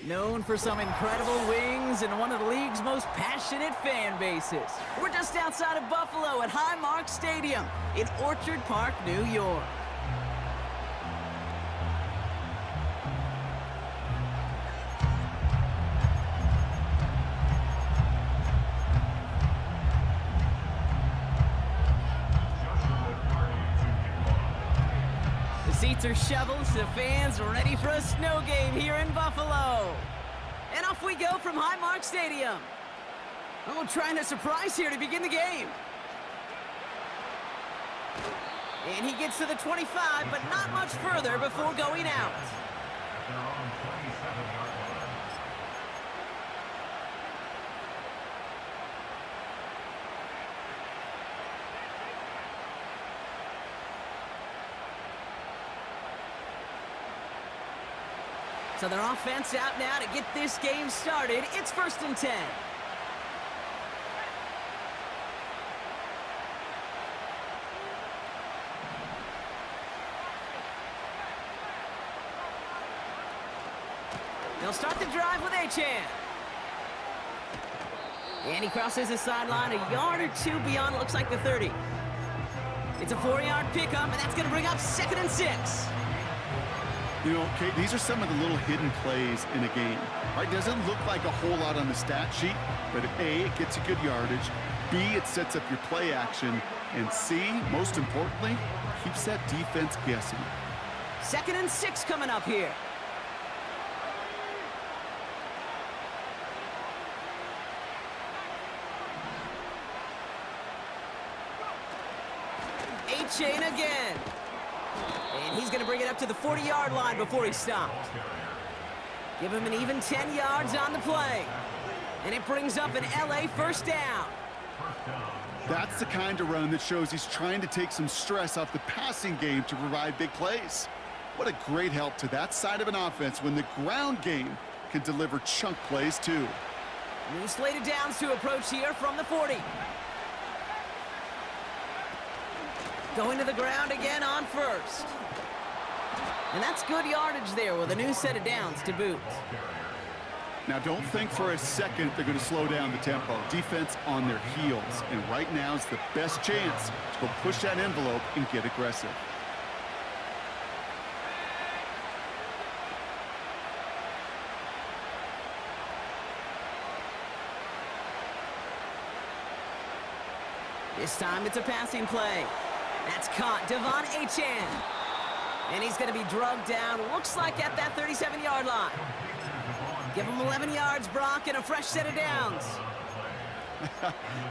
Known for some incredible wings and one of the league's most passionate fan bases. We're just outside of Buffalo at Highmark Stadium in Orchard Park, New York. The seats are shoveled, the fans are ready for a snow game here in Buffalo. And off we go from Highmark Stadium. Oh, trying a surprise here to begin the game. And he gets to the 25, but not much further before going out. So their offense out now to get this game started. It's 1st and 10. They'll start the drive with Achan. And he crosses the sideline a yard or two beyond, it looks like the 30. It's a 4-yard pickup, and that's going to bring up 2nd and 6. You know, Kate, these are some of the little hidden plays in a game. Right? Doesn't look like a whole lot on the stat sheet, but A, it gets you good yardage. B, it sets up your play action. And C, most importantly, keeps that defense guessing. 2nd and 6 coming up here. Achan again. And he's going to bring it up to the 40-yard line before he stops. Give him an even 10 yards on the play. And it brings up an LA first down. That's the kind of run that shows he's trying to take some stress off the passing game to provide big plays. What a great help to that side of an offense when the ground game can deliver chunk plays too. New slate of downs to approach here from the 40. Going to the ground again on 1st. And that's good yardage there with a new set of downs to boot. Now, don't think for a second they're going to slow down the tempo. Defense on their heels. And right now is the best chance to go push that envelope and get aggressive. This time it's a passing play. That's caught, Devon Achan. And he's going to be drugged down, looks like at that 37-yard line. Give him 11 yards, Brock, and a fresh set of downs.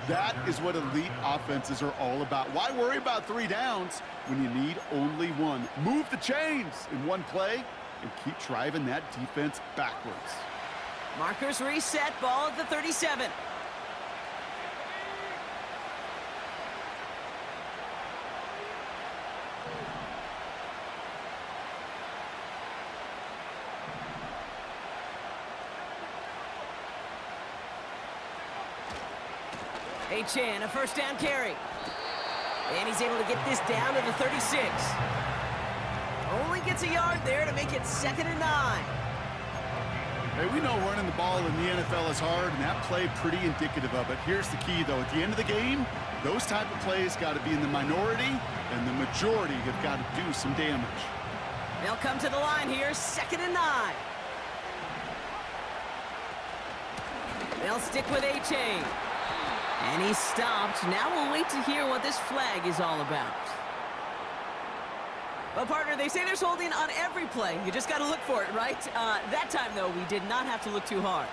That is what elite offenses are all about. Why worry about 3 downs when you need only 1? Move the chains in one play and keep driving that defense backwards. Markers reset, ball at the 37. Achan, a first down carry. And he's able to get this down to the 36. Only gets a yard there to make it 2nd and 9. Hey, we know running the ball in the NFL is hard, and that play pretty indicative of it. Here's the key, though. At the end of the game, those type of plays got to be in the minority, and the majority have got to do some damage. They'll come to the line here, 2nd and 9. They'll stick with Achan. And he's stopped. Now we'll wait to hear what this flag is all about. Well, partner, they say there's holding on every play. You just got to look for it, right? That time, though, we did not have to look too hard.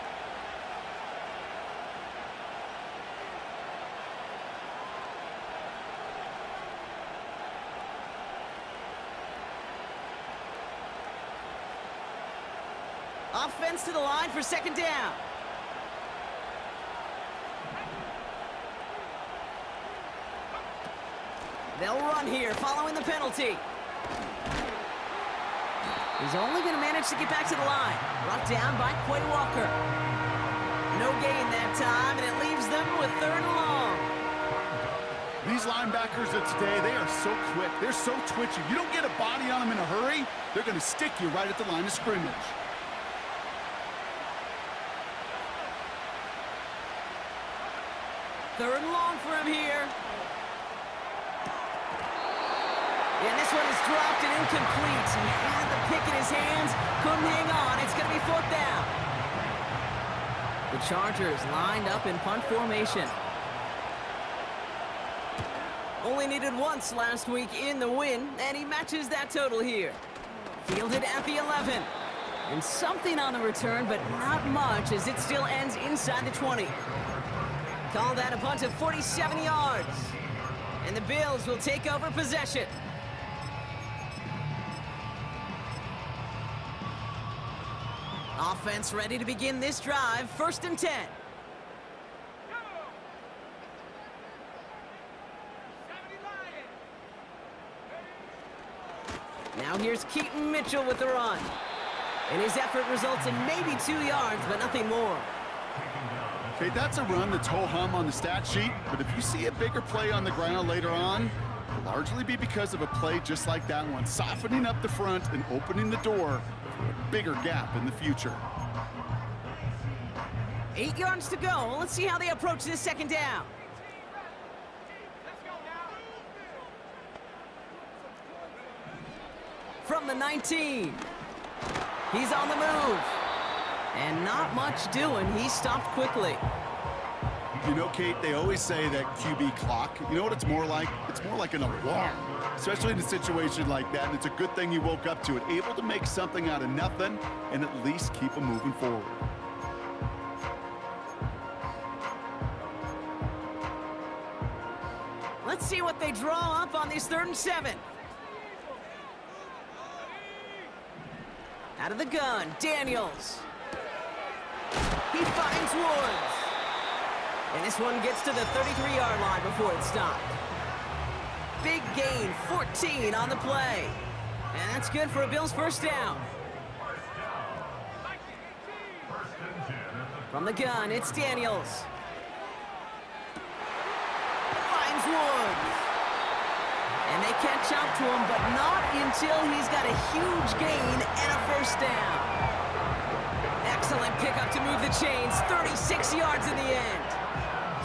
Offense to the line for 2nd down. They'll run here, following the penalty. He's only going to manage to get back to the line. Brought down by Quay Walker. No gain that time, and it leaves them with 3rd and long. These linebackers of today, they are so quick. They're so twitchy. You don't get a body on them in a hurry, they're going to stick you right at the line of scrimmage. Third and long for him here. And this one is dropped and incomplete. He had the pick in his hands, couldn't hang on. It's going to be fourth down. The Chargers lined up in punt formation. Only needed once last week in the win, and he matches that total here. Fielded at the 11. And something on the return, but not much, as it still ends inside the 20. Call that a punt of 47 yards. And the Bills will take over possession. Offense ready to begin this drive. 1st and 10. Now here's Keaton Mitchell with the run. And his effort results in maybe 2 yards, but nothing more. Okay, that's a run that's ho-hum on the stat sheet, but if you see a bigger play on the ground later on, it'll largely be because of a play just like that one, softening up the front and opening the door for a bigger gap in the future. 8 yards to go. Let's see how they approach this 2nd down. From the 19. He's on the move. And not much doing. He stopped quickly. You know, Kate, they always say that QB clock, you know what it's more like? It's more like an alarm, especially in a situation like that. And it's a good thing you woke up to it, able to make something out of nothing and at least keep them moving forward. Let's see what they draw up on this 3rd and 7. Out of the gun, Daniels. He finds Woods. And this one gets to the 33-yard line before it's stopped. Big gain, 14 on the play. And that's good for a Bills 1st down. From the gun, it's Daniels. Finds Woods. And they catch up to him, but not until he's got a huge gain and a 1st down. Excellent pickup to move the chains, 36 yards in the end.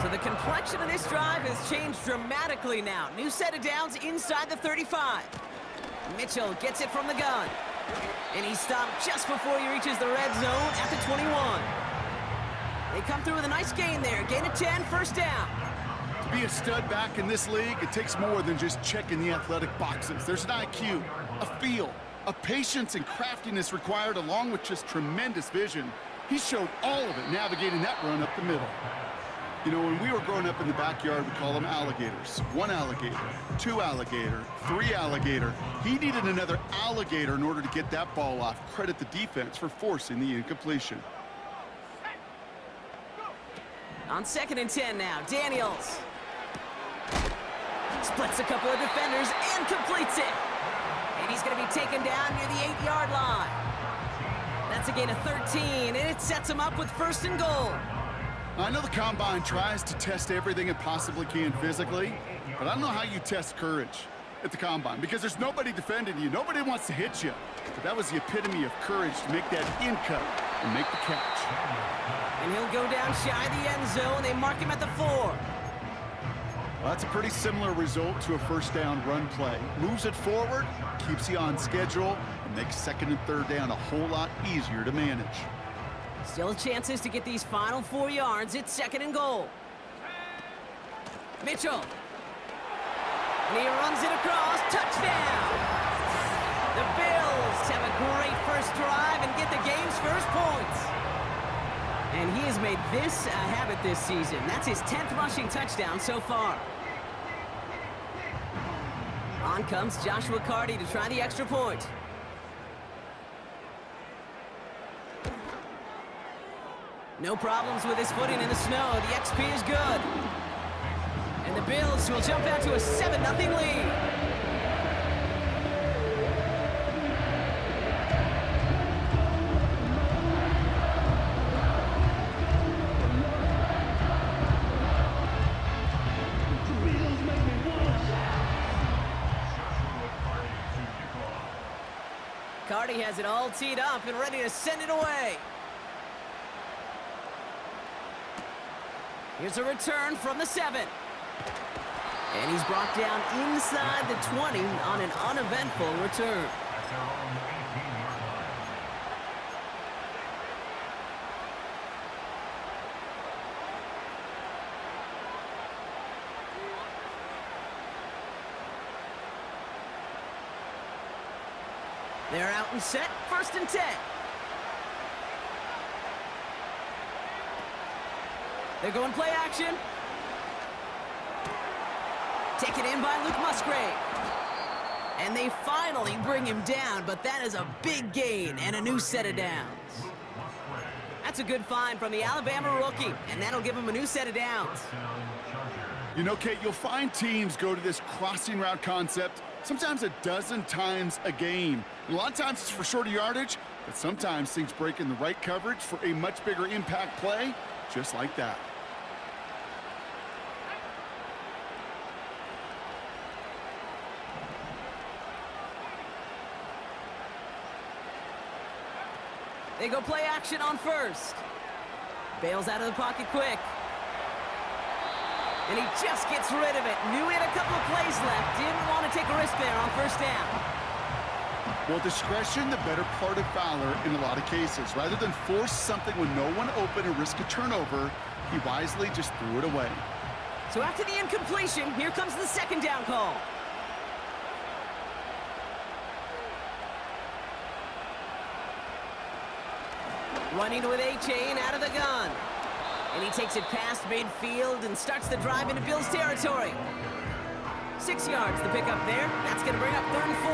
So the complexion of this drive has changed dramatically now. New set of downs inside the 35. Mitchell gets it from the gun. And he stopped just before he reaches the red zone at the 21. They come through with a nice gain there. Gain of 10, 1st down. To be a stud back in this league, it takes more than just checking the athletic boxes. There's an IQ, a feel, a patience and craftiness required, along with just tremendous vision. He showed all of it navigating that run up the middle. You know, when we were growing up in the backyard, we call them alligators. 1 alligator, 2 alligator, 3 alligator. He needed another alligator in order to get that ball off. Credit the defense for forcing the incompletion. On 2nd and 10 now, Daniels. Splits a couple of defenders and completes it. And he's going to be taken down near the 8-yard line. That's a gain of 13, and it sets him up with 1st and goal. I know the Combine tries to test everything it possibly can physically, but I don't know how you test courage at the Combine, because there's nobody defending you. Nobody wants to hit you. But that was the epitome of courage to make that in cut and make the catch. And he'll go down shy of the end zone. They mark him at the 4. Well, that's a pretty similar result to a 1st down run play. Moves it forward, keeps you on schedule, and makes 2nd and 3rd down a whole lot easier to manage. Still chances to get these final 4 yards. It's 2nd and goal. Mitchell. And he runs it across. Touchdown! The Bills have a great 1st drive and get the game's 1st points. And he has made this a habit this season. That's his 10th rushing touchdown so far. On comes Joshua Carty to try the extra point. No problems with his footing in the snow. The XP is good. And the Bills will jump out to a 7-0 lead. Carty has it all teed up and ready to send it away. Here's a return from the 7. And he's brought down inside the 20 on an uneventful return. They're out and set, 1st and 10. They're going play action. Taken in by Luke Musgrave. And they finally bring him down, but that is a big gain and a new set of downs. That's a good find from the Alabama rookie, and that'll give him a new set of downs. You know, Kate, you'll find teams go to this crossing route concept sometimes a dozen times a game. And a lot of times it's for shorter yardage, but sometimes things break in the right coverage for a much bigger impact play, just like that. They go play action on 1st. Bails out of the pocket quick. And he just gets rid of it. Knew he had a couple of plays left. Didn't want to take a risk there on 1st down. Well, discretion, the better part of valor in a lot of cases. Rather than force something when no one open and risk a turnover, he wisely just threw it away. So after the incompletion, here comes the 2nd down call. Running with A-Chain out of the gun. And he takes it past midfield and starts the drive into Bills territory. 6 yards the pickup there. That's going to bring up 3rd and 4.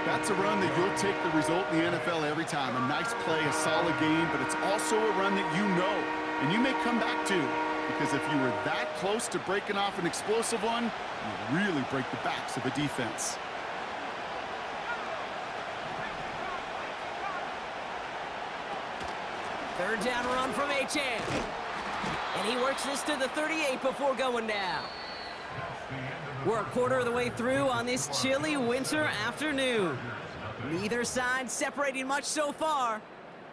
That's a run that you'll take the result in the NFL every time. A nice play, a solid game, but it's also a run that you know, and you may come back to, because if you were that close to breaking off an explosive one, you really break the backs of a defense. Third down run from H.M. And he works this to the 38 before going down. We're a quarter of the way through on this chilly winter afternoon. Neither side separating much so far.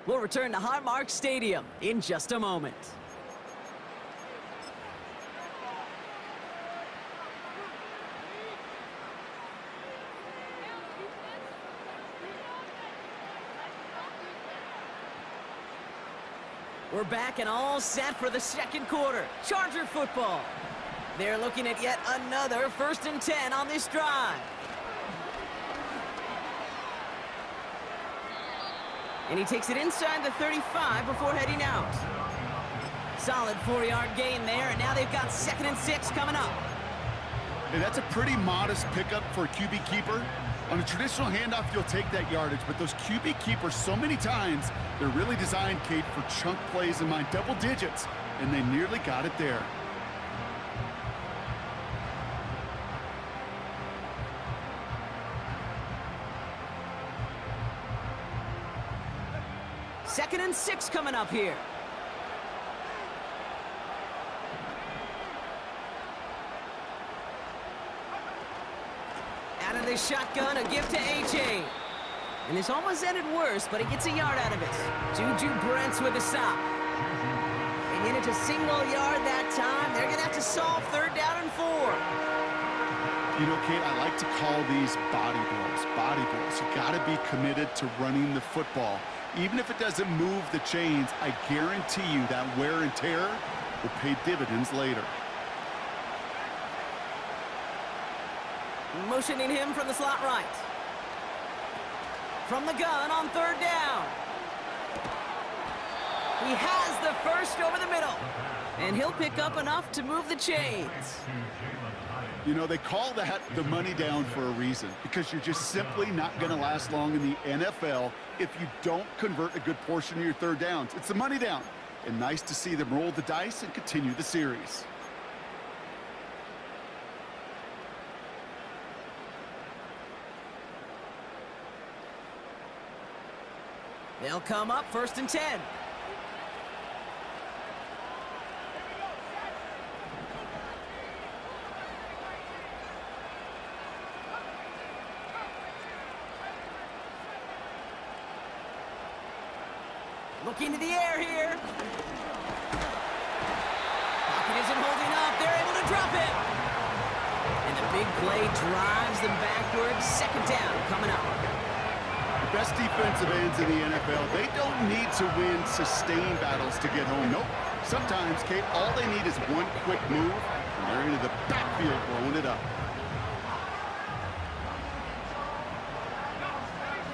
We'll return to Highmark Stadium in just a moment. We're back and all set for the 2nd quarter. Charger football. They're looking at yet another 1st and 10 on this drive. And he takes it inside the 35 before heading out. Solid 4-yard gain there, and now they've got 2nd and 6 coming up. Hey, that's a pretty modest pickup for a QB keeper. On a traditional handoff, you'll take that yardage, but those QB keepers, so many times, they're really designed, Kate, for chunk plays in mind, double digits, and they nearly got it there. Second and 6 coming up here. Out of the shotgun, a give to A.J. And this almost ended worse, but he gets a yard out of it. Juju Brents with a stop. And in it to single yard that time. They're going to have to solve 3rd down and 4. You know, Kate, I like to call these body blows. Body blows. You got to be committed to running the football. Even if it doesn't move the chains, I guarantee you that wear and tear will pay dividends later. Motioning him from the slot right. From the gun on 3rd down. He has the first over the middle. And he'll pick up enough to move the chains. You know, they call that the money down for a reason, because you're just simply not going to last long in the NFL if you don't convert a good portion of your 3rd downs. It's the money down. And nice to see them roll the dice and continue the series. They'll come up 1st and 10. Looking to the air here. drop him. And the big play drives them backwards. Second down coming up. The best defensive ends in the NFL, they don't need to win sustained battles to get home. Nope. Sometimes, Kate, all they need is one quick move, and they're into the backfield blowing it up.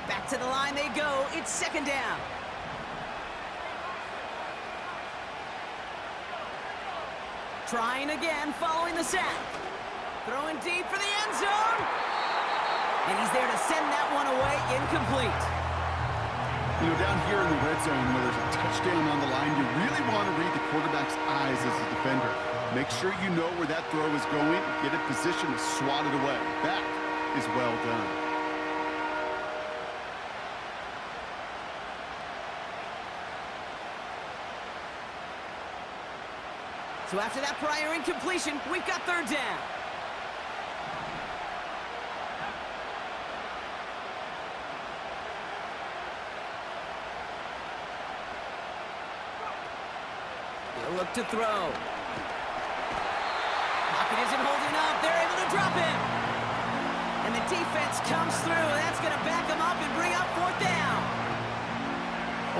Back to the line they go. It's second down. Trying again, following the sack. Throwing deep for the end zone. And he's there to send that one away, incomplete. You know, down here in the red zone where there's a touchdown on the line, you really want to read the quarterback's eyes as a defender. Make sure you know where that throw is going, get it positioned to swat it away. That is well done. So after that prior incompletion, we've got third down. They'll look to throw. Pocket isn't holding up. They're able to drop him. And the defense comes through. That's going to back them up and bring up fourth down.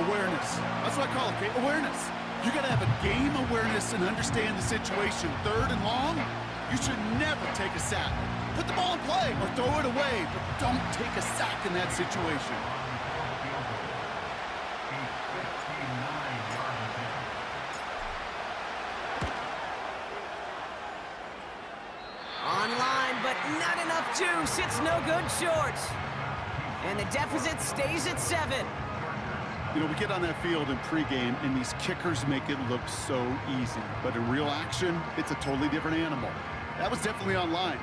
Awareness. That's what I call it, Kate. Awareness. You got to have a game awareness and understand the situation. Third and long, you should never take a sack. Put the ball in play or throw it away, but don't take a sack in that situation. Online, but not enough juice. It's no good short. And the deficit stays at 7. You know, we get on that field in pregame, and these kickers make it look so easy. But in real action, it's a totally different animal. That was definitely online.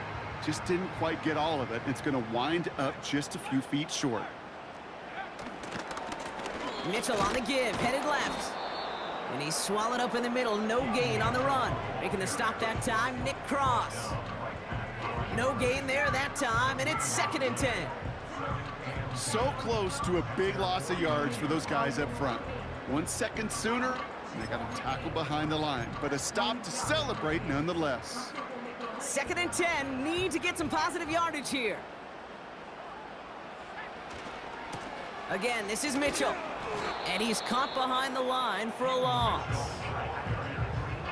Just didn't quite get all of it. It's going to wind up just a few feet short. Mitchell on the give, headed left. And he's swallowed up in the middle. No gain on the run. Making the stop that time, Nick Cross. No gain there that time, and it's 2nd and 10. So close to a big loss of yards for those guys up front. 1 second sooner, and they got to tackle behind the line. But a stop to celebrate nonetheless. 2nd and 10, need to get some positive yardage here. Again, this is Mitchell. And he's caught behind the line for a loss.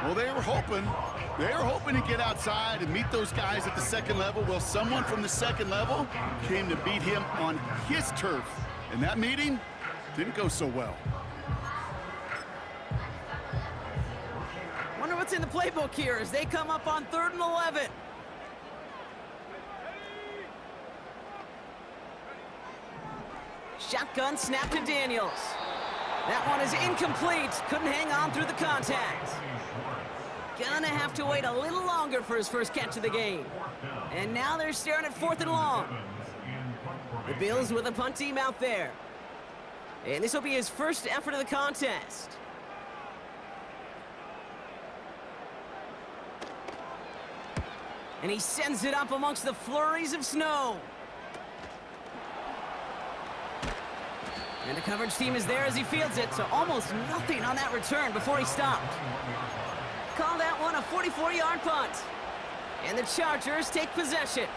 Well, they were hoping to get outside and meet those guys at the second level. Well, someone from the second level came to beat him on his turf. And that meeting didn't go so well. Wonder what's in the playbook here as they come up on 3rd and 11. Shotgun snap to Daniels. That one is incomplete. Couldn't hang on through the contact. Gonna have to wait a little longer for his first catch of the game. And now they're staring at 4th and long. The Bills with a punt team out there. And this will be his first effort of the contest. And he sends it up amongst the flurries of snow. And the coverage team is there as he fields it, so almost nothing on that return before he stopped. Call that one a 44-yard punt. And the Chargers take possession.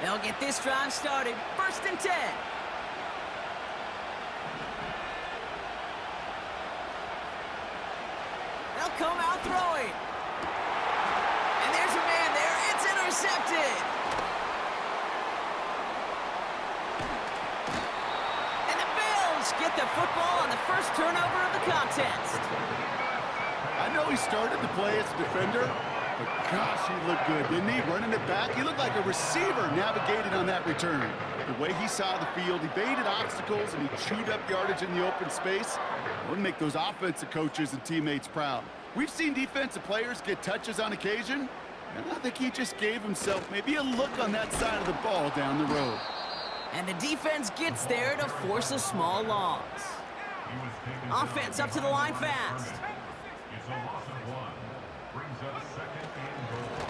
They'll get this drive started. 1st and 10. They'll come out throwing. And there's a man there. It's intercepted. Get the football on the first turnover of the contest. I know he started the play as a defender, but gosh, he looked good, didn't he? Running it back, he looked like a receiver navigating on that return. The way he saw the field, evaded obstacles, and he chewed up yardage in the open space. It would make those offensive coaches and teammates proud. We've seen defensive players get touches on occasion, and I think he just gave himself maybe a look on that side of the ball down the road. And the defense gets there to force a small loss. Offense up to the line fast.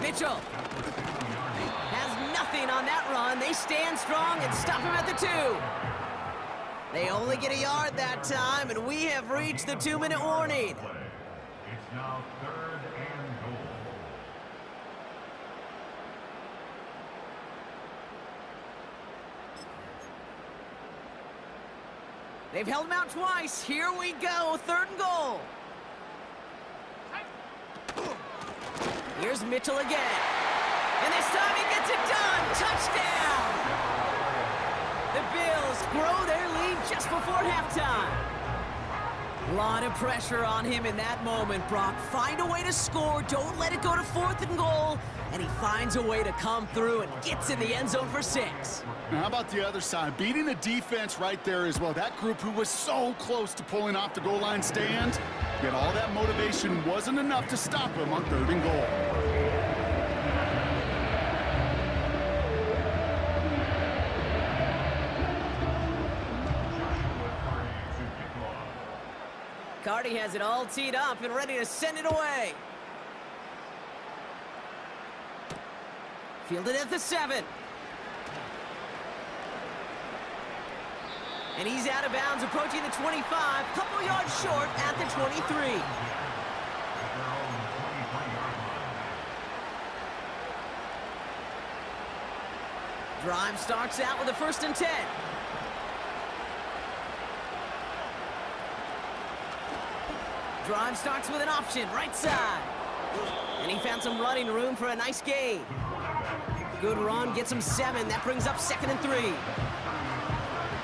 Mitchell has nothing on that run. They stand strong and stop him at the 2. They only get a yard that time, and we have reached the 2-minute warning. now 3rd and goal. They've held him out twice. Here we go, 3rd and goal. Here's Mitchell again. And this time he gets it done. Touchdown! The Bills grow their lead just before halftime. A lot of pressure on him in that moment, Brock. Find a way to score. Don't let it go to 4th and goal. And he finds a way to come through and gets in the end zone for 6. Now, how about the other side? Beating the defense right there as well. That group who was so close to pulling off the goal line stand, yet all that motivation wasn't enough to stop him on 3rd and goal. Cardi has it all teed up and ready to send it away. Fielded at the 7. And he's out of bounds, approaching the 25, couple yards short at the 23. Drive starts out with a 1st and 10. Drive starts with an option, right side. And he found some running room for a nice gain. Good run, gets him 7. That brings up 2nd and 3.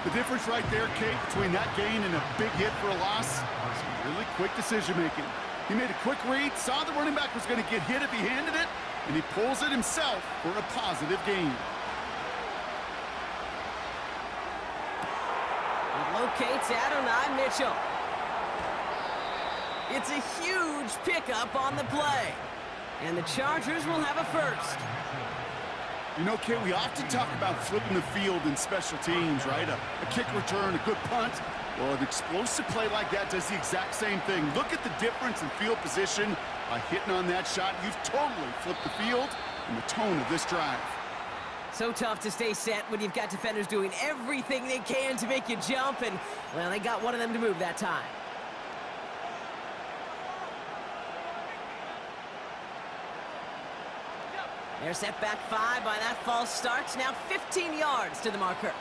The difference right there, Kate, between that gain and a big hit for a loss was really quick decision-making. He made a quick read, saw the running back was going to get hit if he handed it, and he pulls it himself for a positive gain. He locates Adonai Mitchell. It's a huge pickup on the play. And the Chargers will have a 1st. You know, Kate, we often talk about flipping the field in special teams, right? A kick return, a good punt. Well, an explosive play like that does the exact same thing. Look at the difference in field position by hitting on that shot. You've totally flipped the field and the tone of this drive. So tough to stay set when you've got defenders doing everything they can to make you jump, and, well, they got one of them to move that time. They're set back 5 by that false start. Now 15 yards to the marker.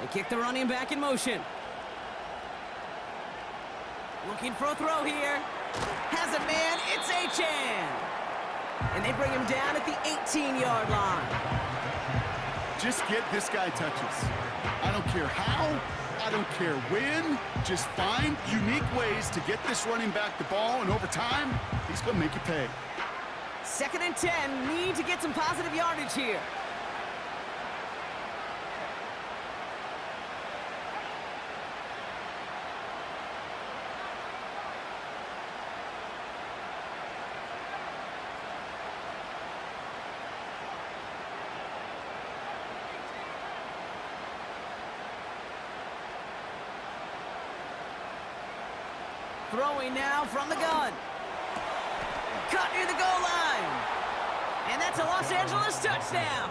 They kick the running back in motion. Looking for a throw here. Has a man. It's Achan. And they bring him down at the 18-yard line. Just get this guy touches. I don't care how, I don't care when. Just find unique ways to get this running back the ball, and over time, he's going to make you pay. 2nd and 10, need to get some positive yardage here. Throwing now from the gun. Cut near the goal line. And that's a Los Angeles touchdown.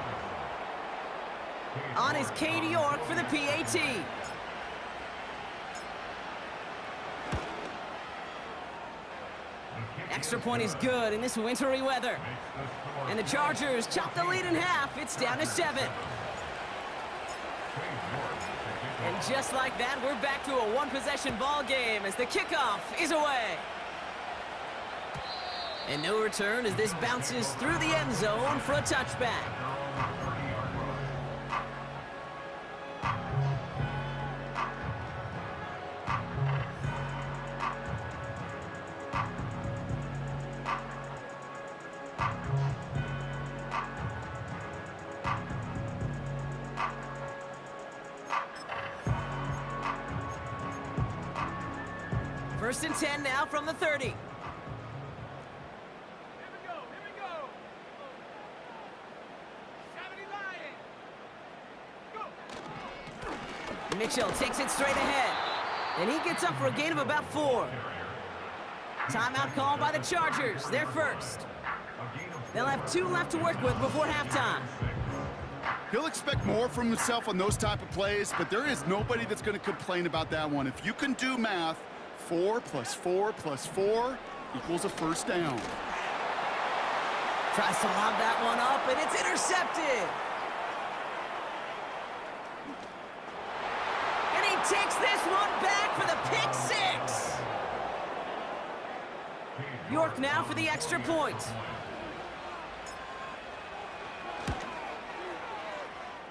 On is Cade York for the PAT. Extra point is good in this wintry weather. And the Chargers chop the lead in half. It's down to 7. And just like that, we're back to a one-possession ball game as the kickoff is away. And no return as this bounces through the end zone for a touchback. First and 10 now from the 30. Here we go. 70 Lions. Go. Mitchell takes it straight ahead. And he gets up for a gain of about 4. Timeout called by the Chargers. They're first. A gain of They'll have 2 left to work with before halftime. He'll expect more from himself on those type of plays, but there is nobody that's going to complain about that one. If you can do math, 4 + 4 + 4 equals a first down. Tries to lob that one up, and it's intercepted. And he takes this one back for the pick 6. York now for the extra point.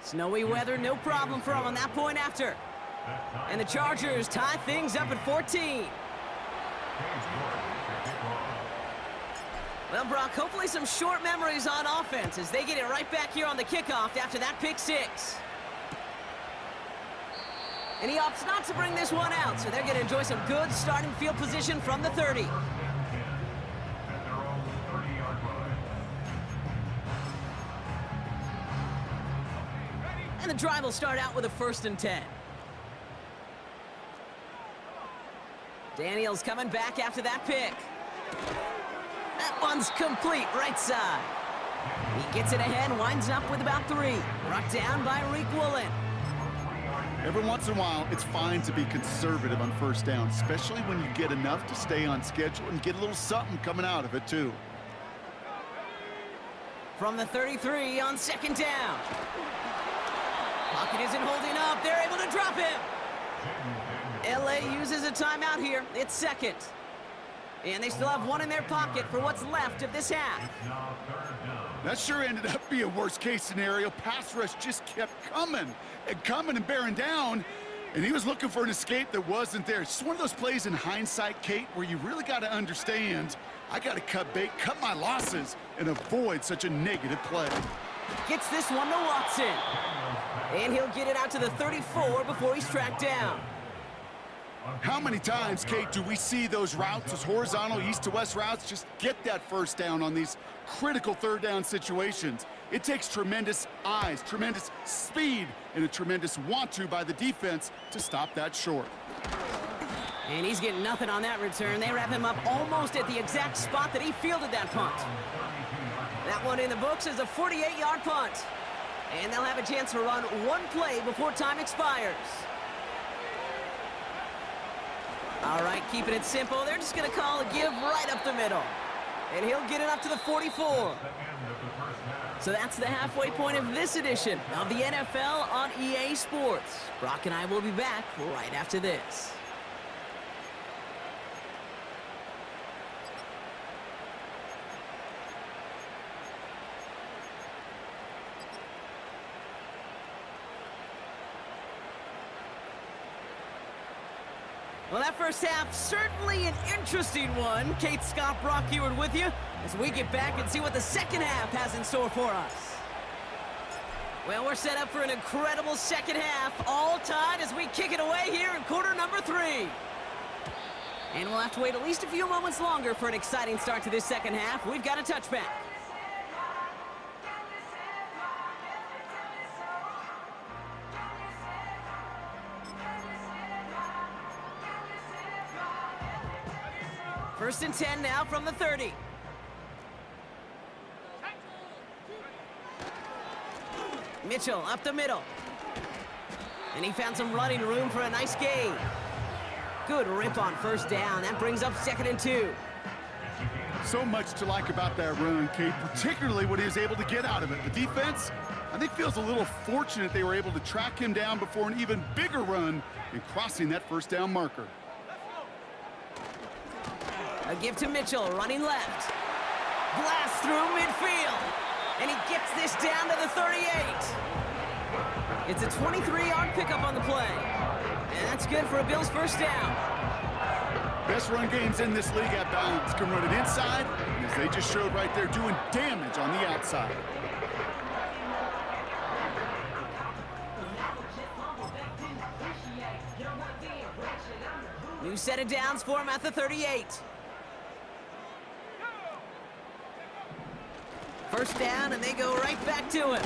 Snowy weather, no problem for him on that point after. And the Chargers tie things up at 14. Well, Brock, hopefully some short memories on offense as they get it right back here on the kickoff after that pick 6. And he opts not to bring this one out, so they're going to enjoy some good starting field position from the 30. And the drive will start out with a 1st and 10. Daniels coming back after that pick. That one's complete, right side. He gets it ahead, winds up with about 3. Brought down by Reek Woolen. Every once in a while, it's fine to be conservative on first down, especially when you get enough to stay on schedule and get a little something coming out of it, too. From the 33 on 2nd down. Pocket isn't holding up. They're able to drop him. LA uses a timeout here. It's 2nd. And they still have 1 in their pocket for what's left of this half. That sure ended up being a worst-case scenario. Pass rush just kept coming and bearing down, and he was looking for an escape that wasn't there. It's just one of those plays in hindsight, Kate, where you really got to understand, I got to cut bait, cut my losses, and avoid such a negative play. Gets this one to Watson. And he'll get it out to the 34 before he's tracked down. How many times, Kate, do we see those routes, those horizontal east-to-west routes, just get that first down on these critical 3rd down situations? It takes tremendous eyes, tremendous speed, and a tremendous want-to by the defense to stop that short. And he's getting nothing on that return. They wrap him up almost at the exact spot that he fielded that punt. That one in the books is a 48-yard punt. And they'll have a chance to run 1 play before time expires. All right, keeping it simple. They're just going to call a give right up the middle. And he'll get it up to the 44. So that's the halfway point of this edition of the NFL on EA Sports. Brock and I will be back right after this. Well, that first half, certainly an interesting one. Kate, Scott, Brock Ewart with you as we get back and see what the second half has in store for us. Well, we're set up for an incredible second half, all tied as we kick it away here in quarter number 3. And we'll have to wait at least a few moments longer for an exciting start to this second half. We've got a touchback. First and 10 now from the 30. Mitchell up the middle. And he found some running room for a nice gain. Good rip on first down. That brings up 2nd and 2. So much to like about that run, Kate, particularly what he was able to get out of it. The defense, I think, feels a little fortunate they were able to track him down before an even bigger run in crossing that first down marker. A give to Mitchell, running left. Blast through midfield. And he gets this down to the 38. It's a 23-yard pickup on the play. And that's good for a Bills first down. Best run games in this league at balance. Can run it inside, and as they just showed right there, doing damage on the outside. New set of downs for him at the 38. First down, and they go right back to him.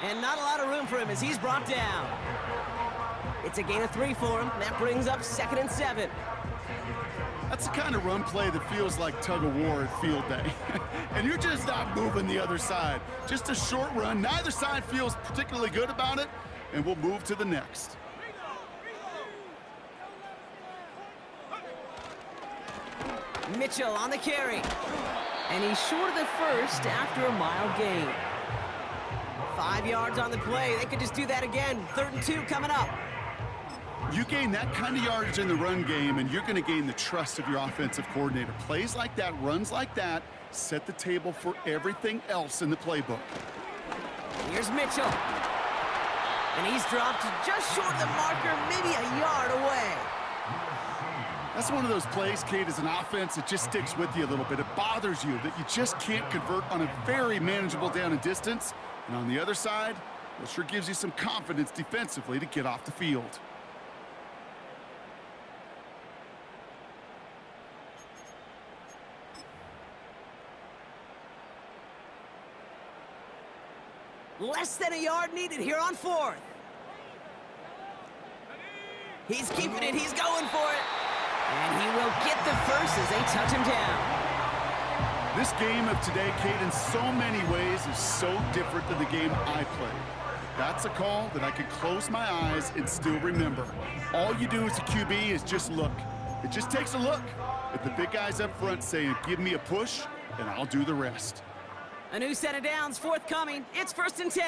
And not a lot of room for him as he's brought down. It's a gain of 3 for him. That brings up 2nd and 7. I That's the kind of run play that feels like tug-of-war at field day. And you're just not moving the other side. Just a short run. Neither side feels particularly good about it, and we'll move to the next. Mitchell on the carry. And he's short of the first after a mild gain. 5 yards on the play. They could just do that again. 3rd and 2 coming up. You gain that kind of yardage in the run game, and you're going to gain the trust of your offensive coordinator. Plays like that, runs like that, set the table for everything else in the playbook. Here's Mitchell. And he's dropped just short of the marker, maybe a yard away. That's one of those plays, Kate, as an offense, it just sticks with you a little bit. It bothers you that you just can't convert on a very manageable down and distance. And on the other side, it sure gives you some confidence defensively to get off the field. Less than a yard needed here on 4th. He's keeping it. He's going for it. And he will get the first as they touch him down. This game of today, Kate, in so many ways is so different than the game I played. That's a call that I could close my eyes and still remember. All you do as a QB is just look. It just takes a look at the big guys up front saying, give me a push, and I'll do the rest. A new set of downs forthcoming. It's 1st and 10.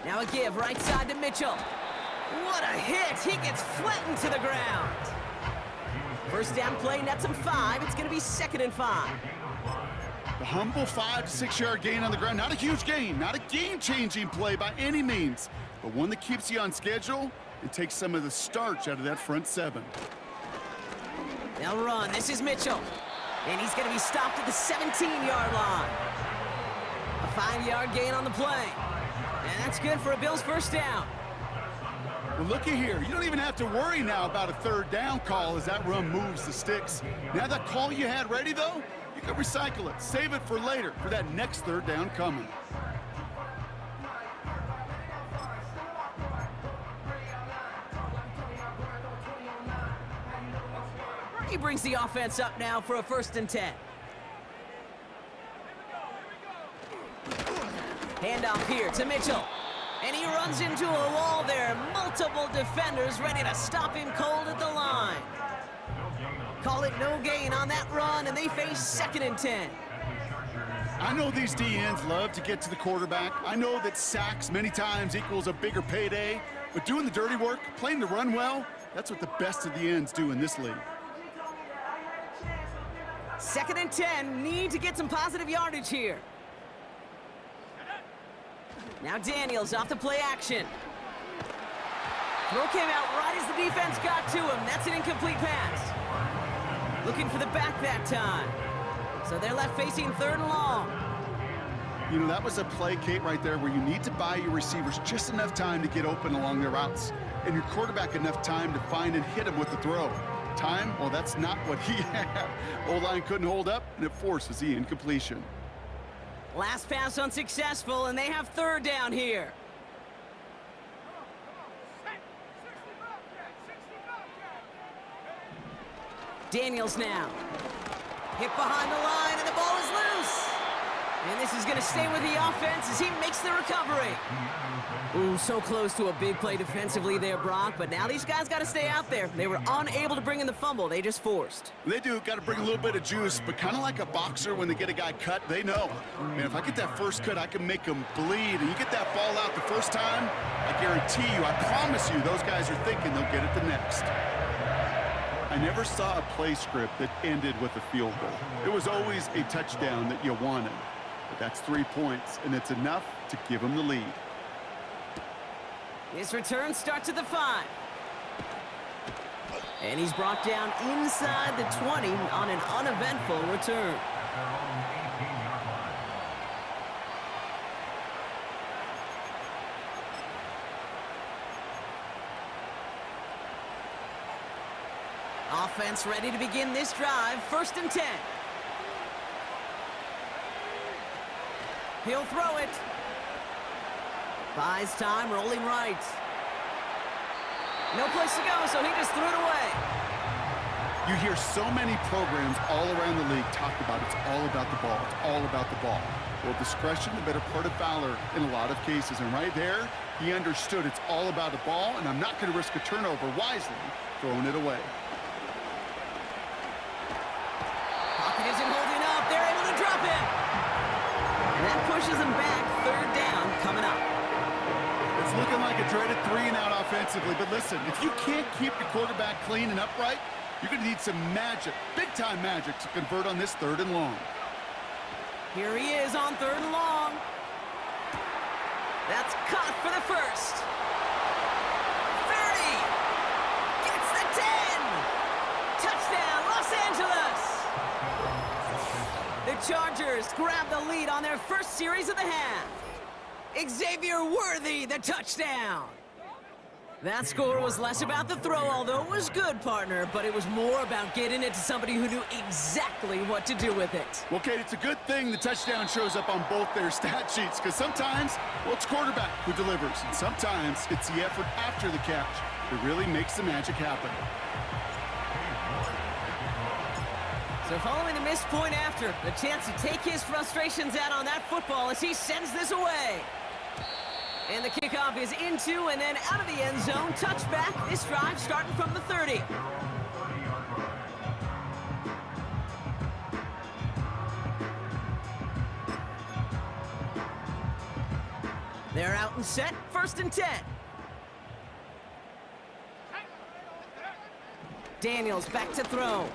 Now a give right side to Mitchell. What a hit. He gets flattened to the ground. First down play nets him 5. It's going to be 2nd and 5. The humble 5 to 6 yard gain on the ground. Not a huge gain, not a game-changing play by any means, but one that keeps you on schedule and takes some of the starch out of that front 7. They'll run. This is Mitchell. And he's going to be stopped at the 17-yard line. A 5-yard gain on the play. And that's good for a Bills first down. Well, looky here. You don't even have to worry now about a 3rd down call as that run moves the sticks. Now that call you had ready, though, you can recycle it. Save it for later for that next 3rd down coming. He brings the offense up now for a 1st and 10. Handoff here to Mitchell. And he runs into a wall there. Multiple defenders ready to stop him cold at the line. Call it no gain on that run, and they face 2nd and 10. I know these DNs love to get to the quarterback. I know that sacks many times equals a bigger payday, but doing the dirty work, playing the run well, that's what the best of the ends do in this league. 2nd and 10, need to get some positive yardage here. Now Daniels off the play action. Throw came out right as the defense got to him. That's an incomplete pass. Looking for the back that time. So they're left facing 3rd and long. You know, that was a play, Kate, right there where you need to buy your receivers just enough time to get open along their routes, and your quarterback enough time to find and hit him with the throw. Time? Well, that's not what he had. O-line couldn't hold up, and it forces the incompletion. Last pass unsuccessful, and they have 3rd down here. Daniels now. Hit behind the line, and the ball is loose. And this is going to stay with the offense as he makes the recovery. Ooh, so close to a big play defensively there, Brock, but now these guys got to stay out there. They were unable to bring in the fumble. They just forced. They do. Got to bring a little bit of juice, but kind of like a boxer when they get a guy cut, they know. Man, if I get that first cut, I can make him bleed. And you get that ball out the first time, I guarantee you, I promise you, those guys are thinking they'll get it the next. I never saw a play script that ended with a field goal. It was always a touchdown that you wanted. But that's 3 points, and it's enough to give them the lead. His return starts at the 5. And he's brought down inside the 20 on an uneventful return. Offense ready to begin this drive. 1st and 10. He'll throw it. Buys time, rolling right. No place to go, so he just threw it away. You hear so many programs all around the league talk about it's all about the ball. It's all about the ball. Well, discretion, the better part of valor in a lot of cases. And right there, he understood it's all about the ball, and I'm not going to risk a turnover, wisely throwing it away. Pocket isn't holding up. They're able to drop it. And that pushes them back. Third down coming up. It's looking like a dreaded 3-and-out offensively, but listen, if you can't keep your quarterback clean and upright, you're going to need some magic, big-time magic, to convert on this 3rd and long. Here he is on 3rd and long. That's caught for the first. 30. Gets the 10. Touchdown, Los Angeles. The Chargers grab the lead on their first series of the half. Xavier Worthy, the touchdown. That score was less about the throw, although it was good, partner, but it was more about getting it to somebody who knew exactly what to do with it. Well, Kate, it's a good thing the touchdown shows up on both their stat sheets, because sometimes, well, it's quarterback who delivers, and sometimes it's the effort after the catch that really makes the magic happen. So following the missed point after, the chance to take his frustrations out on that football as he sends this away. And the kickoff is into and then out of the end zone. Touchback, this drive starting from the 30. They're out and set, 1st and 10. Daniels back to throw.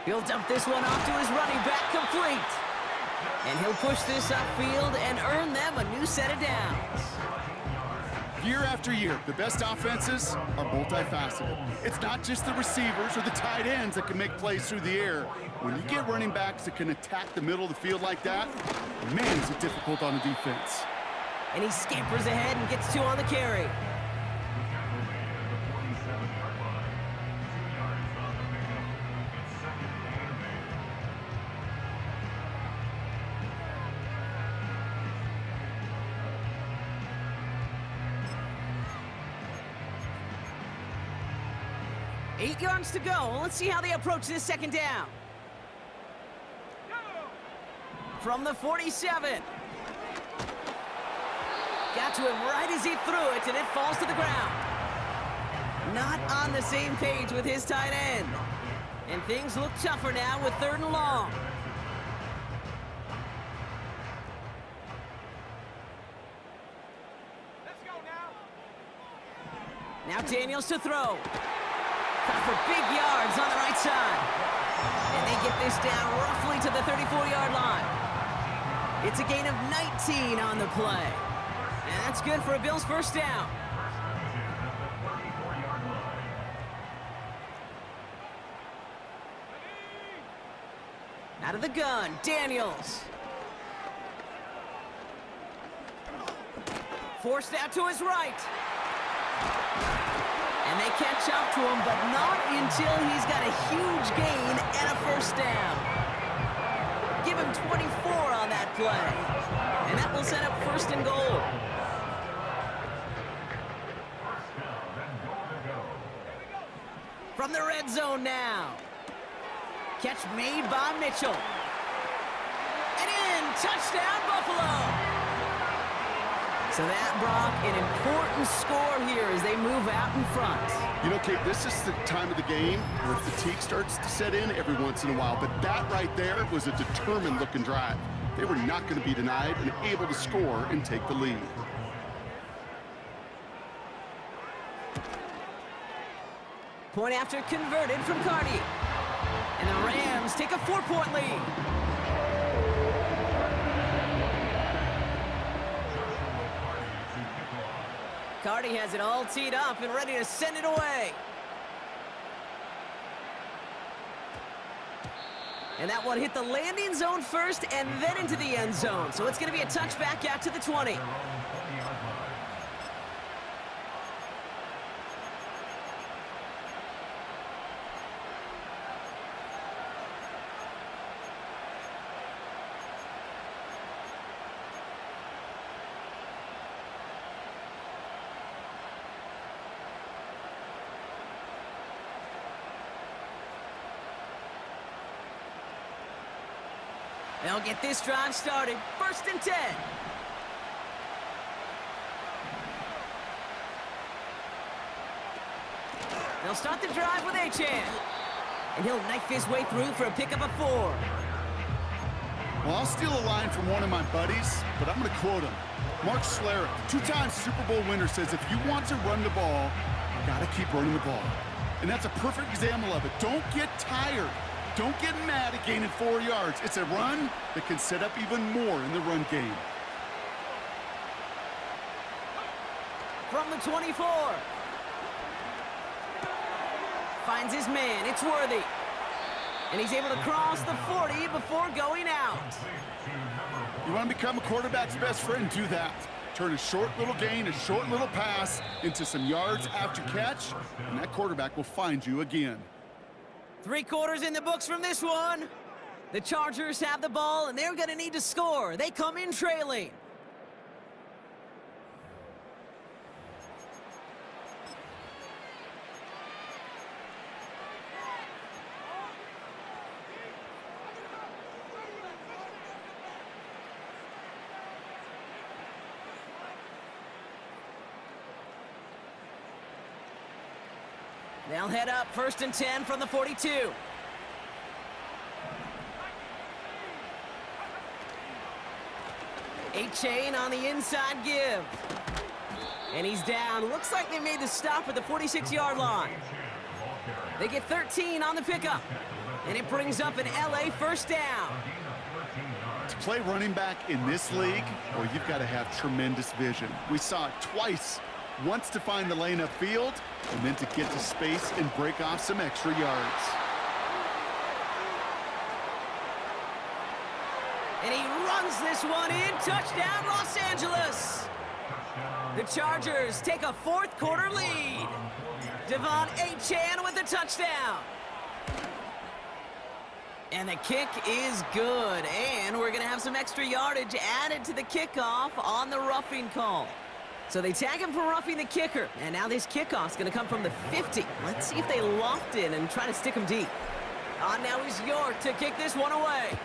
He'll dump this one off to his running back, complete. And he'll push this upfield and earn them a new set of downs. Year after year, the best offenses are multifaceted. It's not just the receivers or the tight ends that can make plays through the air. When you get running backs that can attack the middle of the field like that, man, is it difficult on the defense. And he scampers ahead and gets 2 on the carry. Eight yards to go. Let's see how they approach this 2nd down. From the 47. Got to him right as he threw it, and it falls to the ground. Not on the same page with his tight end. And things look tougher now with 3rd and long. Let's go now. Now Daniels to throw. Caught for big yards on the right side. And they get this down roughly to the 34-yard line. It's a gain of 19 on the play. And that's good for a Bills 1st down. Out of the gun, Daniels. Forced out to his right. And they catch up to him, but not until he's got a huge gain and a 1st down. Give him 24 on that play. And that will set up 1st and goal. From the red zone now. Catch made by Mitchell. And in, touchdown Buffalo. So that, Brock, an important score here as they move out in front. You know, Kate, this is the time of the game where fatigue starts to set in every once in a while, but that right there was a determined-looking drive. They were not going to be denied and able to score and take the lead. Point after converted from Cardi. And the Rams take a 4-point lead. Cardi has it all teed up and ready to send it away. And that one hit the landing zone first and then into the end zone. So it's going to be a touchback out to the 20. They'll get this drive started. 1st and 10. They'll start the drive with Achan. And he'll knife his way through for a pickup of 4. Well, I'll steal a line from one of my buddies, but I'm going to quote him. Mark Schlereth, 2-time Super Bowl winner, says if you want to run the ball, you got to keep running the ball. And that's a perfect example of it. Don't get tired. Don't get mad at gaining 4 yards. It's a run that can set up even more in the run game. From the 24. Finds his man. It's Worthy. And he's able to cross the 40 before going out. You want to become a quarterback's best friend? Do that. Turn a short little gain, a short little pass into some yards after catch, and that quarterback will find you again. 3 quarters in the books from this one. The Chargers have the ball, and they're going to need to score. They come in trailing. They'll head up 1st and 10 from the 42. Achan on the inside give. And he's down. Looks like they made the stop at the 46-yard line. They get 13 on the pickup. And it brings up an LA 1st down. To play running back in this league, well, you've got to have tremendous vision. We saw it twice. Once to find the lane upfield, and then to get to space and break off some extra yards. And he runs this one in. Touchdown, Los Angeles. The Chargers take a 4th quarter lead. Devon Achan with the touchdown. And the kick is good. And we're going to have some extra yardage added to the kickoff on the roughing call. So they tag him for roughing the kicker. And now this kickoff's going to come from the 50. Let's see if they loft in and try to stick him deep. On now is York to kick this one away.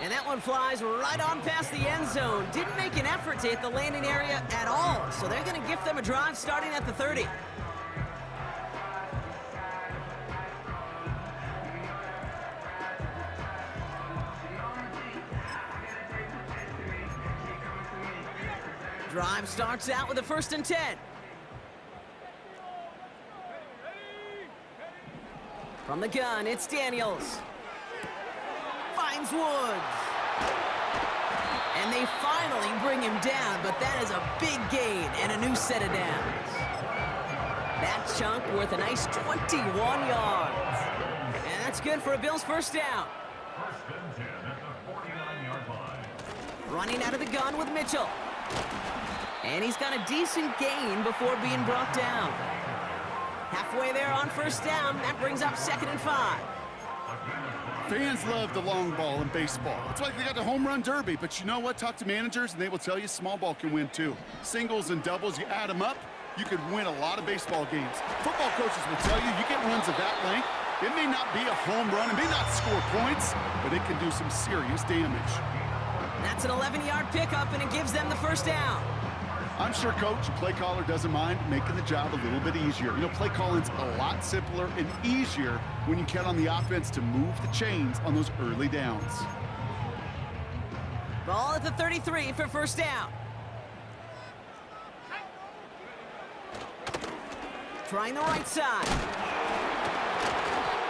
And that one flies right on past the end zone. Didn't make an effort to hit the landing area at all. So they're going to gift them a drive starting at the 30. Drive starts out with a 1st and 10. From the gun, it's Daniels. Finds Woods. And they finally bring him down, but that is a big gain and a new set of downs. That chunk worth a nice 21 yards. And that's good for a Bills 1st down. 1st and 10 at the 49-yard line. Running out of the gun with Mitchell. And he's got a decent gain before being brought down. Halfway there on 1st down. That brings up 2nd and 5. Fans love the long ball in baseball. It's like they got the home run derby, but you know what? Talk to managers, and they will tell you small ball can win too. Singles and doubles, you add them up, you could win a lot of baseball games. Football coaches will tell you, you get runs of that length, it may not be a home run, it may not score points, but it can do some serious damage. That's an 11-yard pickup, and it gives them the 1st down. I'm sure coach, play caller doesn't mind making the job a little bit easier. You know, play calling's a lot simpler and easier when you count on the offense to move the chains on those early downs. Ball at the 33 for 1st down. Trying the right side.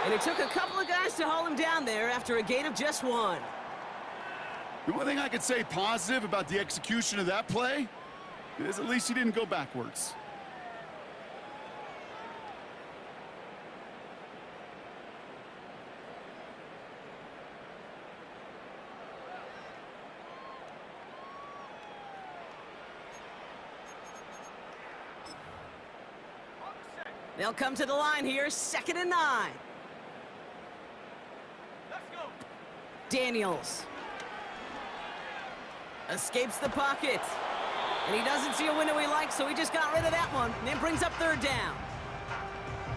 And it took a couple of guys to haul him down there after a gain of just 1. The one thing I could say positive about the execution of that play is at least he didn't go backwards. They'll come to the line here, 2nd and 9. Let's go. Daniels. Escapes the pocket. And he doesn't see a window he likes, so he just got rid of that one. And then brings up 3rd down.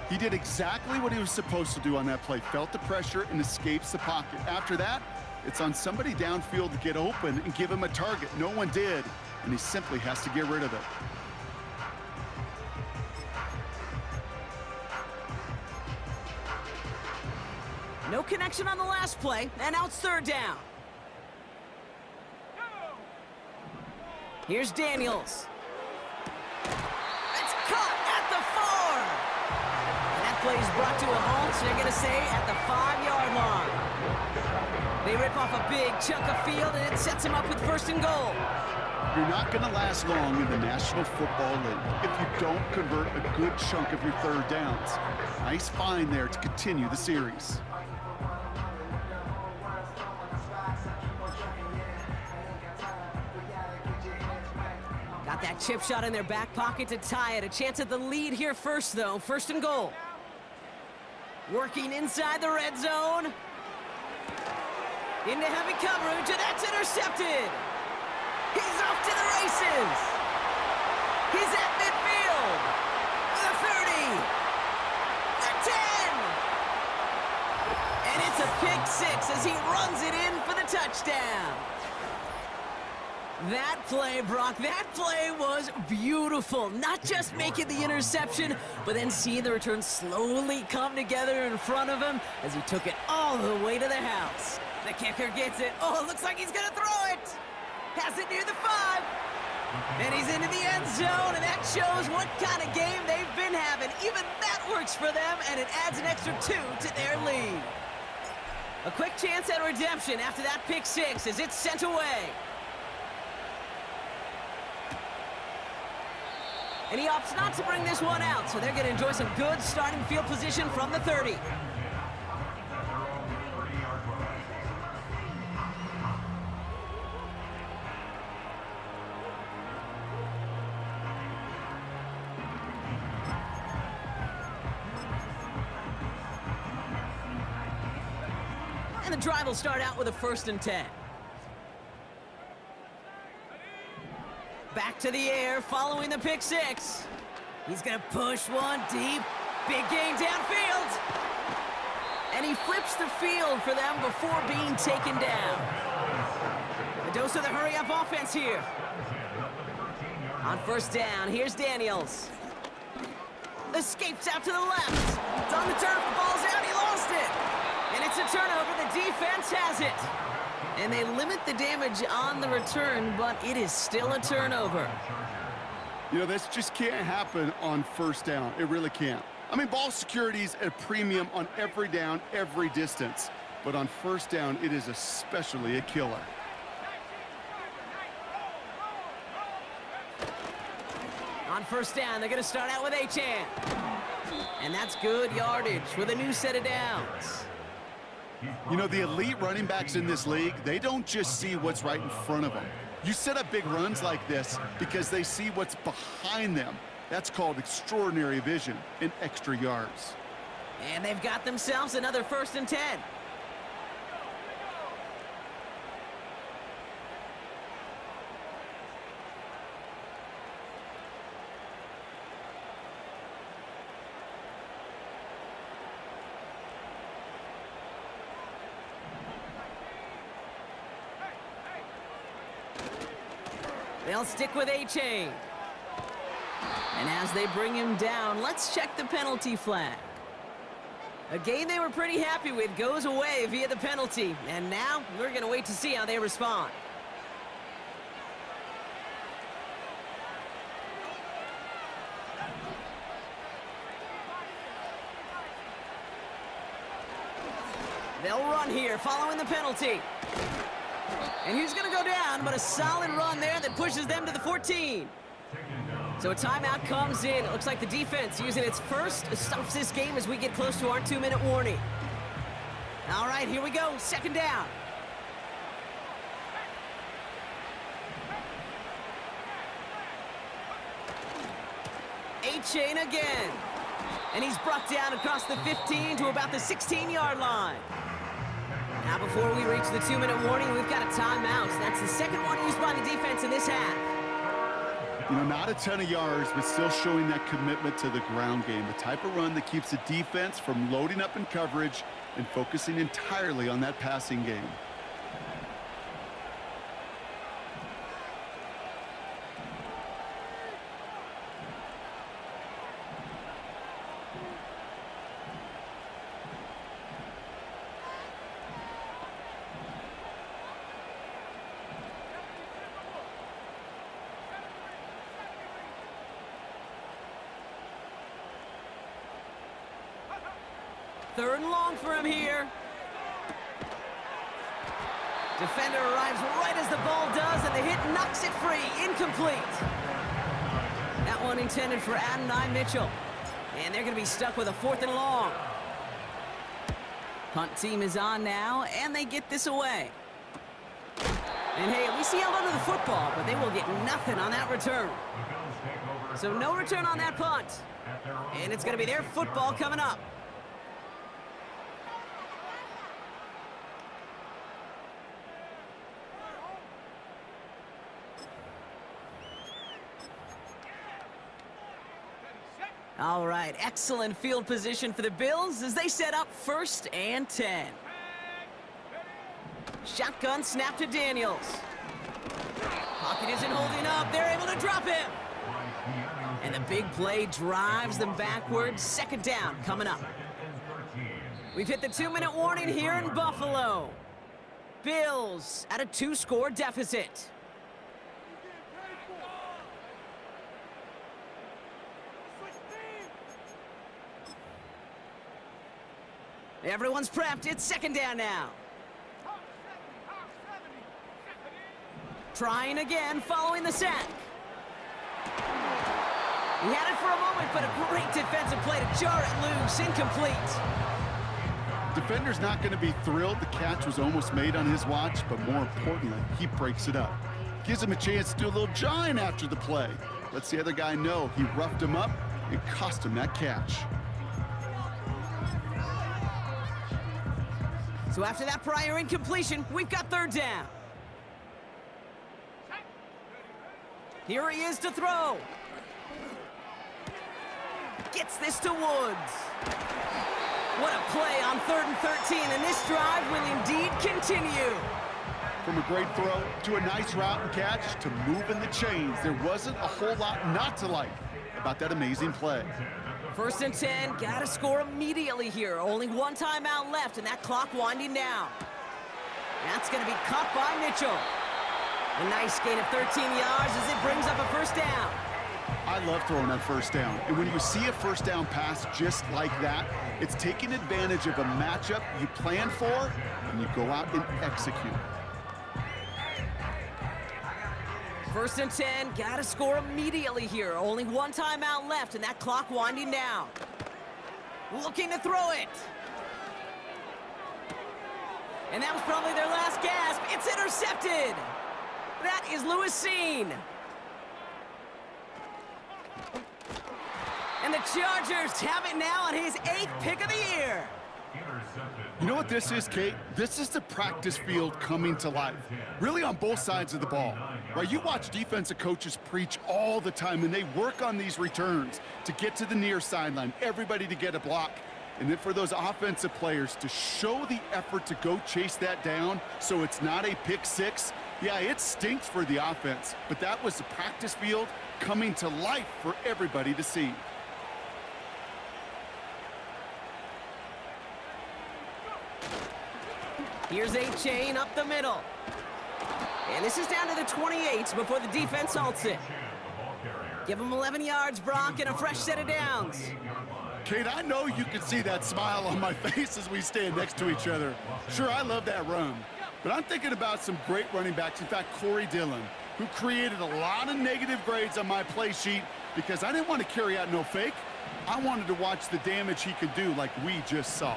He did exactly what he was supposed to do on that play. Felt the pressure and escapes the pocket. After that, it's on somebody downfield to get open and give him a target. No one did, and he simply has to get rid of it. No connection on the last play, and now it's third down. Here's Daniels. It's caught at the 4. And that play is brought to a halt, so they're going to say at the 5-yard line. They rip off a big chunk of field, and it sets him up with first and goal. You're not going to last long in the National Football League if you don't convert a good chunk of your third downs. Nice find there to continue the series. Got that chip shot in their back pocket to tie it. A chance at the lead here first, though. First and goal. Working inside the red zone. Into heavy coverage, and that's intercepted. He's off to the races. He's at midfield. The 30. The 10. And it's a pick 6 as he runs it in for the touchdown. That play, Brock, that play was beautiful. Not just making the interception, but then seeing the return slowly come together in front of him as he took it all the way to the house. The kicker gets it. Oh, it looks like he's going to throw it. Has it near the 5. And he's into the end zone, and that shows what kind of game they've been having. Even that works for them, and it adds an extra 2 to their lead. A quick chance at redemption after that pick 6 as it's sent away. And he opts not to bring this one out, so they're going to enjoy some good starting field position from the 30. And the drive will start out with a 1st and 10. Back to the air, following the pick 6. He's going to push one deep. Big gain downfield. And he flips the field for them before being taken down. A dose of the hurry-up offense here. On 1st down, here's Daniels. Escapes out to the left. It's on the turf, the ball's out, he lost it. And it's a turnover, the defense has it. And they limit the damage on the return, but it is still a turnover. You know, this just can't happen on 1st down. It really can't. I mean, ball security is at a premium on every down, every distance. But on 1st down, it is especially a killer. On 1st down, they're going to start out with Achane. And that's good yardage with a new set of downs. You know, the elite running backs in this league, they don't just see what's right in front of them. You set up big runs like this because they see what's behind them. That's called extraordinary vision and extra yards. And they've got themselves another 1st and 10. They'll stick with Achane. And as they bring him down, let's check the penalty flag. A game they were pretty happy with goes away via the penalty. And now we're going to wait to see how they respond. They'll run here following the penalty. And he's going to go down, but a solid run there that pushes them to the 14. So a timeout comes in. It looks like the defense using its first stops this game as we get close to our 2-minute warning. All right, here we go. 2nd down. Achane again. And he's brought down across the 15 to about the 16-yard line. Now, before we reach the 2-minute warning, we've got a timeout. That's the second one used by the defense in this half. You know, not a ton of yards, but still showing that commitment to the ground game. The type of run that keeps the defense from loading up in coverage and focusing entirely on that passing game. Third and long for him here. Defender arrives right as the ball does, and the hit knocks it free. Incomplete. That one intended for Adonai Mitchell. And they're going to be stuck with a 4th and long. Punt team is on now, and they get this away. And hey, at least he held onto the football, but they will get nothing on that return. So no return on that punt. And it's going to be their football coming up. All right, excellent field position for the Bills as they set up 1st and 10. Shotgun snap to Daniels. Pocket isn't holding up. They're able to drop him. And the big play drives them backwards. 2nd down coming up. We've hit the 2-minute warning here in Buffalo. Bills at a 2-score deficit. Everyone's prepped. It's 2nd down now. Trying again following the sack. He had it for a moment, but a great defensive play to jar it loose. Incomplete. Defender's not going to be thrilled. The catch was almost made on his watch, but more importantly, he breaks it up. Gives him a chance to do a little jawing after the play. Lets the other guy know he roughed him up and cost him that catch. So after that prior incompletion, we've got 3rd down. Here he is to throw. Gets this to Woods. What a play on 3rd and 13, and this drive will indeed continue. From a great throw to a nice route and catch to moving the chains, there wasn't a whole lot not to like about that amazing play. 1st and 10, gotta score immediately here. Only 1 timeout left, and that clock winding down. That's gonna be caught by Mitchell. A nice gain of 13 yards as it brings up a 1st down. I love throwing that 1st down. And when you see a 1st down pass just like that, it's taking advantage of a matchup you plan for, and you go out and execute. 1st and 10, gotta score immediately here. Only 1 timeout left, and that clock winding down. Looking to throw it. And that was probably their last gasp. It's intercepted. That is Lewis Seen. And the Chargers have it now on his 8th pick of the year. You know what this is, Kate? This is the practice field coming to life, really on both sides of the ball. Right? You watch defensive coaches preach all the time, and they work on these returns to get to the near sideline, everybody to get a block. And then for those offensive players to show the effort to go chase that down so it's not a pick 6. Yeah, it stinks for the offense, but that was the practice field coming to life for everybody to see. Here's a chain up the middle. And this is down to the 28 before the defense halts it. Give him 11 yards, Brock, and a fresh set of downs. Kate, I know you can see that smile on my face as we stand next to each other. Sure, I love that run. But I'm thinking about some great running backs. In fact, Corey Dillon, who created a lot of negative grades on my play sheet because I didn't want to carry out no fake. I wanted to watch the damage he could do like we just saw.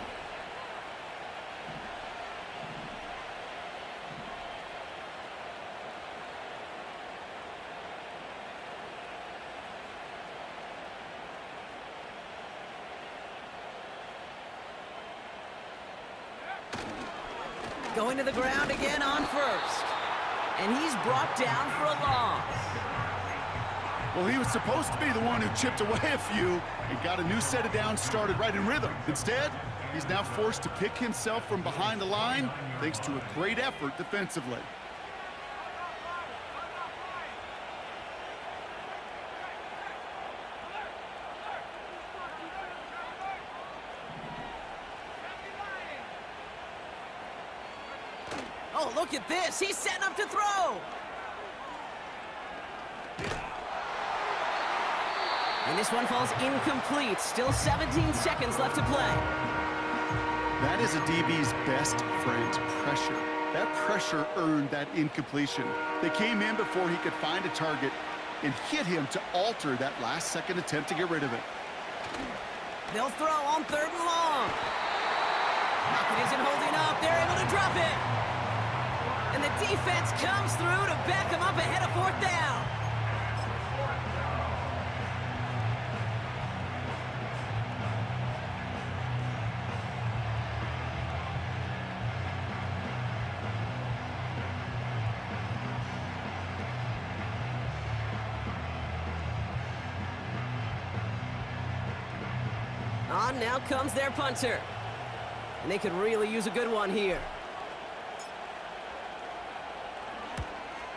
Going to the ground again. 1st. And he's brought down for a loss. Well, he was supposed to be the one who chipped away a few and got a new set of downs started right in rhythm. Instead, he's now forced to pick himself from behind the line thanks to a great effort defensively. Oh, look at this. He's setting up to throw. And this one falls incomplete. Still 17 seconds left to play. That is a DB's best friend, pressure. That pressure earned that incompletion. They came in before he could find a target and hit him to alter that last-second attempt to get rid of it. They'll throw on 3rd and long. Pocket isn't holding up. They're able to drop it. And the defense comes through to back him up ahead of 4th down. On now comes their punter. And they could really use a good one here.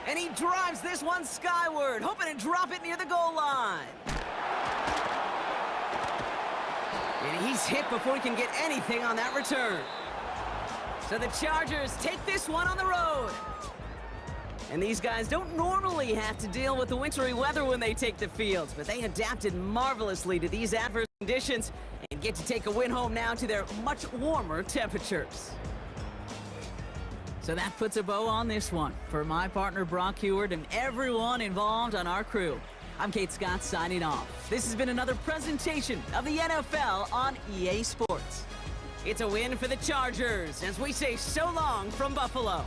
And he drives this one skyward, hoping to drop it near the goal line. And he's hit before he can get anything on that return. So the Chargers take this one on the road. And these guys don't normally have to deal with the wintry weather when they take the field, but they adapted marvelously to these adverse conditions and get to take a win home now to their much warmer temperatures. So that puts a bow on this one. For my partner Brock Heward and everyone involved on our crew, I'm Kate Scott signing off. This has been another presentation of the NFL on EA Sports. It's a win for the Chargers as we say so long from Buffalo.